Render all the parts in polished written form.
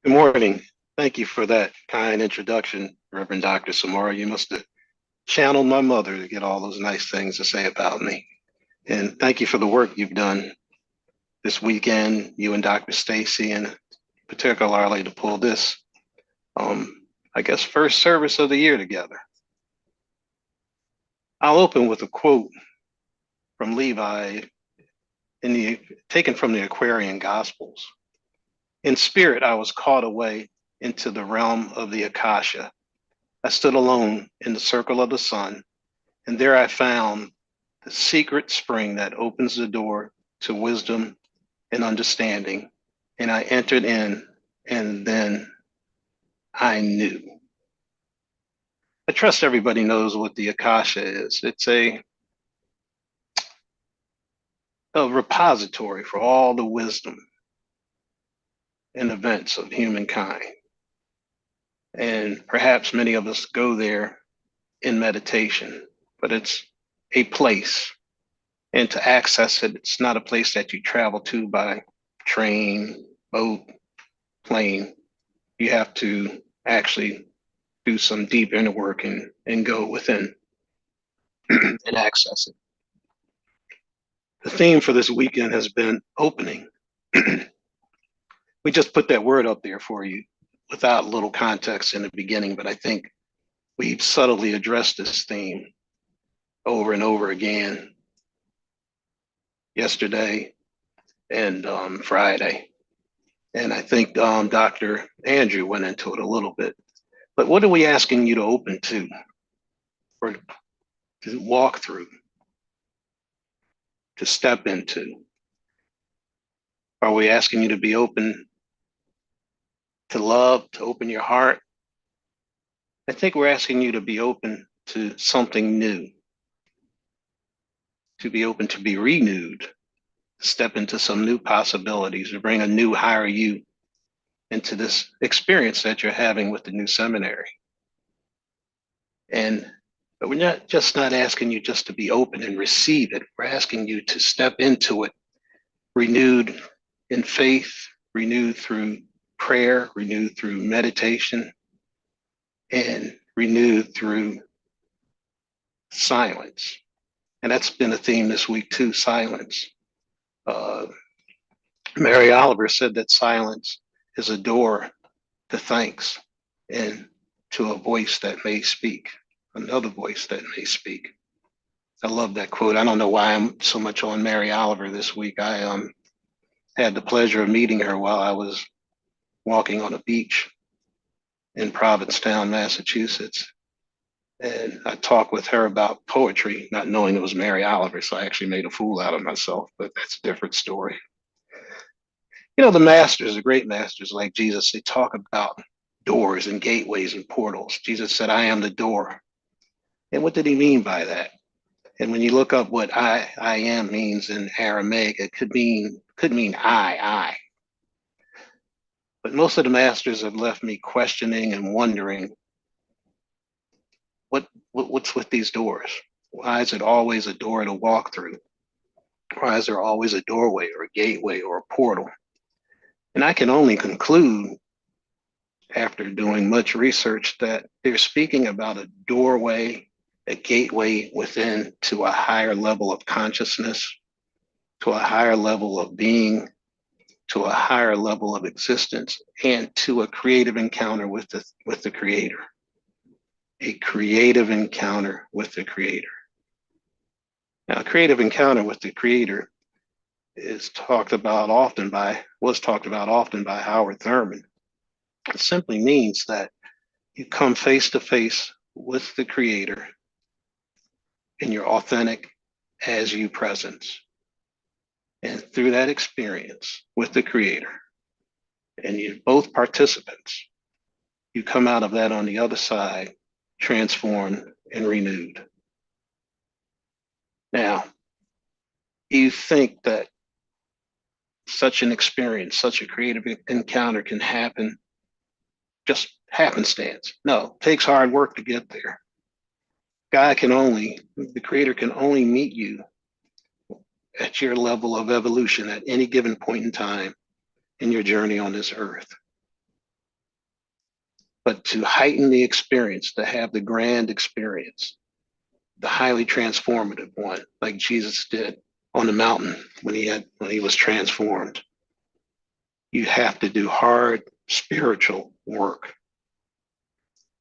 Good morning. Thank you for that kind introduction, Reverend Dr. Samara. You must have channeled my mother to get all those nice things to say about me. And thank you for the work you've done this weekend, you and Dr. Stacy, and particularly to pull this, I guess, first service of the year together. I'll open with a quote from Levi taken from the Aquarian Gospels. In spirit, I was caught away into the realm of the Akasha. I stood alone in the circle of the sun, and there I found the secret spring that opens the door to wisdom and understanding. And I entered in, and then I knew. I trust everybody knows what the Akasha is. It's a repository for all the wisdom and events of humankind. And perhaps many of us go there in meditation, but it's a place. And to access it, it's not a place that you travel to by train, boat, plane. You have to actually do some deep inner work and go within and access it. The theme for this weekend has been opening. We just put that word up there for you without a little context in the beginning, but I think we've subtly addressed this theme over and over again yesterday and Friday. And I think Dr. Andrew went into it a little bit. But what are we asking you to open to or to walk through, to step into? Are we asking you to be open to love, to open your heart? I think we're asking you to be open to something new, to be open to be renewed, step into some new possibilities, to bring a new higher you into this experience that you're having with the new seminary. But we're not asking you just to be open and receive it. We're asking you to step into it renewed in faith, renewed through prayer, renewed through meditation, and renewed through silence. And that's been a theme this week too, silence. Mary Oliver said that silence is a door to thanks and to a voice that may speak, another voice that may speak. I love that quote. I don't know why I'm so much on Mary Oliver this week. I had the pleasure of meeting her while I was walking on a beach in Provincetown, Massachusetts. And I talked with her about poetry, not knowing it was Mary Oliver. So I actually made a fool out of myself, but that's a different story. You know, the masters, the great masters like Jesus, they talk about doors and gateways and portals. Jesus said, I am the door. And what did he mean by that? And when you look up what I am means in Aramaic, it could mean I. But most of the masters have left me questioning and wondering what's with these doors? Why is it always a door to walk through? Why is there always a doorway or a gateway or a portal? And I can only conclude after doing much research that they're speaking about a doorway, a gateway within to a higher level of consciousness, to a higher level of being, to a higher level of existence, and to a creative encounter with the creator. A creative encounter with the creator. Now, a creative encounter with the creator was talked about often by Howard Thurman. It simply means that you come face to face with the creator in your authentic as you presence. And through that experience with the creator, and you're both participants, you come out of that on the other side, transformed and renewed. Now, you think that such an experience, such a creative encounter can happen just happenstance. No, it takes hard work to get there. The creator can only meet you at your level of evolution at any given point in time in your journey on this earth. but to heighten the experience, to have the grand experience, the highly transformative one, like Jesus did on the mountain when he was transformed. You have to do hard spiritual work.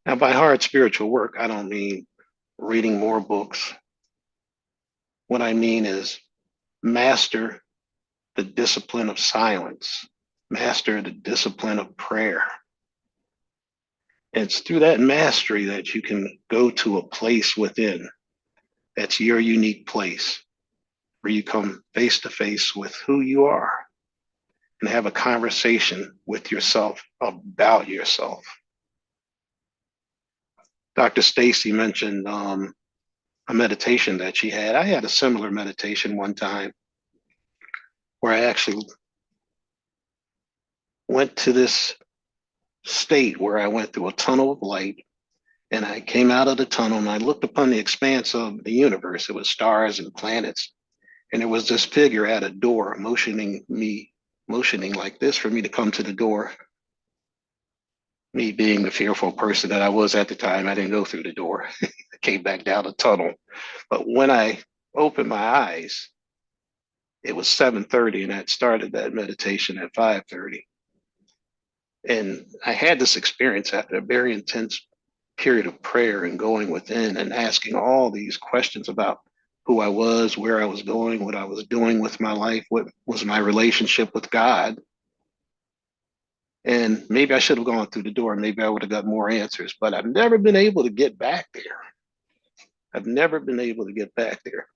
Now, by hard spiritual work, I don't mean reading more books. What I mean is master the discipline of silence, master the discipline of prayer. And it's through that mastery that you can go to a place within that's your unique place where you come face to face with who you are and have a conversation with yourself about yourself. Dr. Stacy mentioned a meditation that she had. I had a similar meditation one time where I actually went to this state where I went through a tunnel of light, and I came out of the tunnel and I looked upon the expanse of the universe. It was stars and planets. And there was this figure at a door motioning like this for me to come to the door. Me being the fearful person that I was at the time, I didn't go through the door. I came back down the tunnel. But when I opened my eyes, it was 7:30 and I had started that meditation at 5:30. And I had this experience after a very intense period of prayer and going within and asking all these questions about who I was, where I was going, what I was doing with my life, what was my relationship with God. And maybe I should have gone through the door. Maybe I would have got more answers, but I've never been able to get back there. I've never been able to get back there.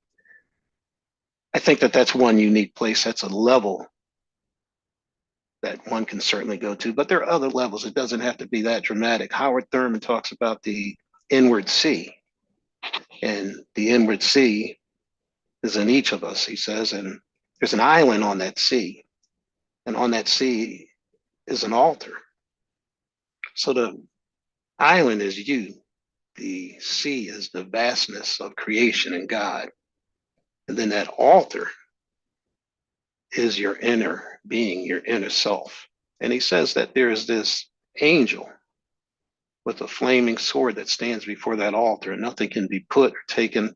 I think that that's one unique place. That's a level that one can certainly go to, but there are other levels. It doesn't have to be that dramatic. Howard Thurman talks about the inward sea, and the inward sea is in each of us, he says, and there's an island on that sea, and on that sea is an altar. So the island is you. The sea is the vastness of creation and God. And then that altar is your inner being, your inner self. And he says that there is this angel with a flaming sword that stands before that altar, and nothing can be put or taken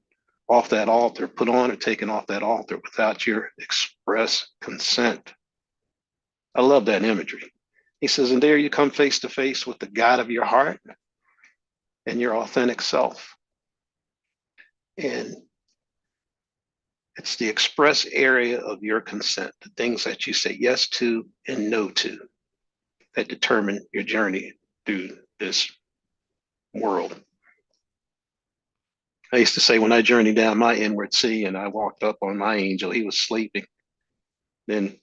off that altar, put on or taken off that altar without your express consent. I love that imagery. He says, and there you come face to face with the God of your heart and your authentic self. And it's the express area of your consent, the things that you say yes to and no to, that determine your journey through this world. I used to say when I journeyed down my inward sea and I walked up on my angel, he was sleeping. Then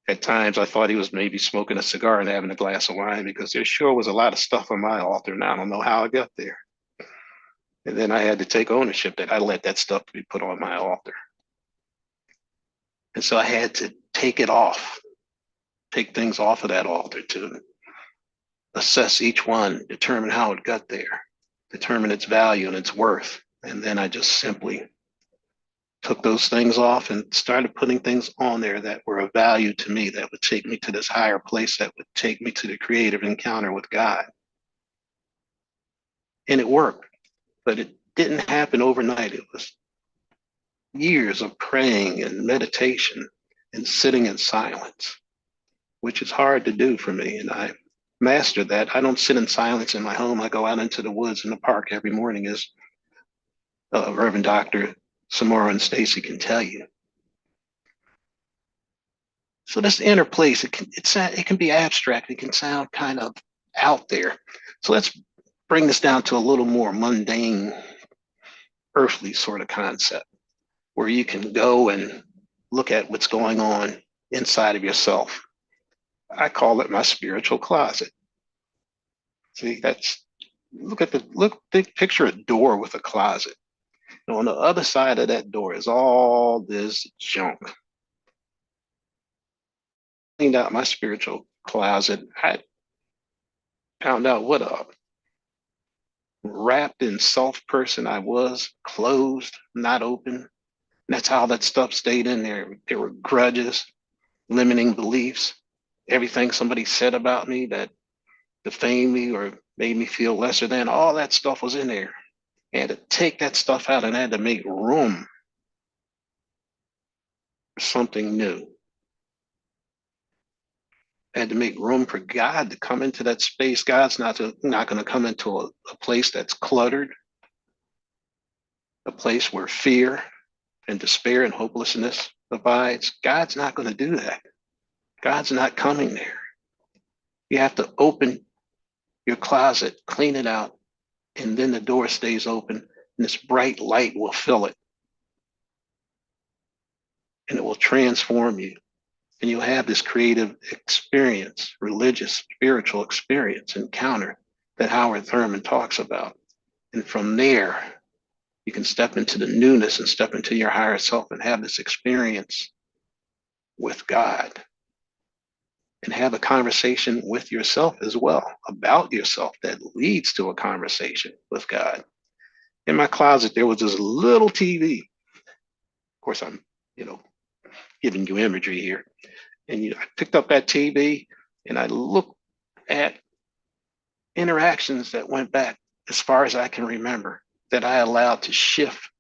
at times I thought he was maybe smoking a cigar and having a glass of wine because there sure was a lot of stuff on my altar, and I don't know how I got there. And then I had to take ownership that I let that stuff be put on my altar. And so I had to take it off, take things off of that altar to assess each one, determine how it got there, determine its value and its worth. And then I just simply took those things off and started putting things on there that were of value to me, that would take me to this higher place, that would take me to the creative encounter with God. And it worked, but it didn't happen overnight. It was years of praying and meditation and sitting in silence, which is hard to do for me. And I mastered that. I don't sit in silence in my home. I go out into the woods in the park every morning, as Reverend Dr. Samara and Stacy can tell you. So this inner place, it can be abstract. It can sound kind of out there. So let's bring this down to a little more mundane, earthly sort of concept, where you can go and look at what's going on inside of yourself. I call it my spiritual closet. See, picture a door with a closet. And on the other side of that door is all this junk. Cleaned out my spiritual closet. I found out what a wrapped in self person I was, closed, not open. And that's how that stuff stayed in there. There were grudges, limiting beliefs, everything somebody said about me that defamed me or made me feel lesser than. All that stuff was in there. I had to take that stuff out and I had to make room for something new. I had to make room for God to come into that space. God's not going to come into a place that's cluttered, a place where fear and despair and hopelessness abides. God's not going to do that. God's not coming there. You have to open your closet, clean it out, and then the door stays open, and this bright light will fill it, and it will transform you. And you'll have this creative experience, religious, spiritual experience, encounter that Howard Thurman talks about. And from there, you can step into the newness and step into your higher self and have this experience with God and have a conversation with yourself as well about yourself that leads to a conversation with God. In my closet, there was this little TV. Of course, I'm, you know, giving you imagery here. And I picked up that TV and I looked at interactions that went back as far as I can remember that I allowed to shift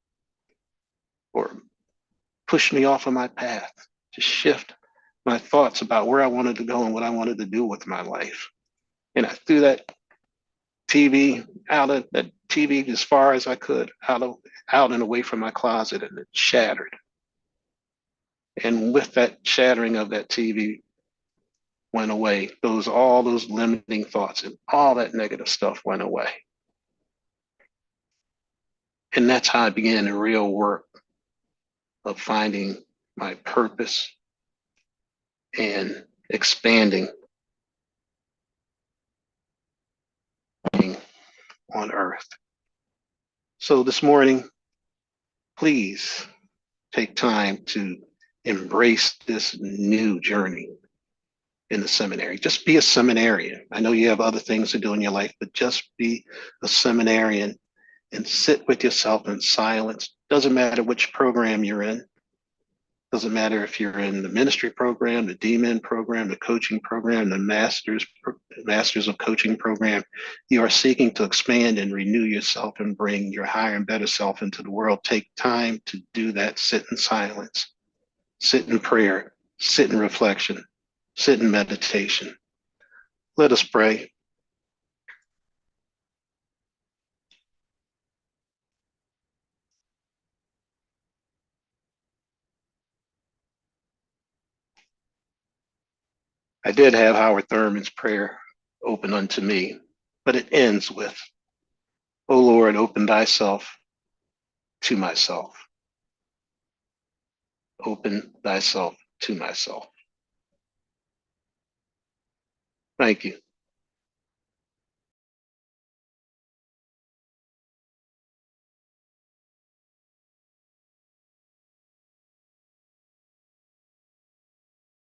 or push me off of my path, to shift my thoughts about where I wanted to go and what I wanted to do with my life. And I threw that TV out of that TV as far as I could, out and away from my closet, and it shattered. And with that shattering of that TV went away, all those limiting thoughts and all that negative stuff went away. And that's how I began the real work of finding my purpose and expanding on earth. So this morning, please take time to embrace this new journey in the seminary. Just be a seminarian. I know you have other things to do in your life, but just be a seminarian and sit with yourself in silence. Doesn't matter which program you're in. Doesn't matter if you're in the ministry program, the DMin program, the coaching program, the Masters of Coaching program. You are seeking to expand and renew yourself and bring your higher and better self into the world. Take time to do that. Sit in silence, sit in prayer, sit in reflection, sit in meditation. Let us pray. I did have Howard Thurman's prayer open unto me, but it ends with, O Lord, open thyself to myself. Open thyself to myself. Thank you.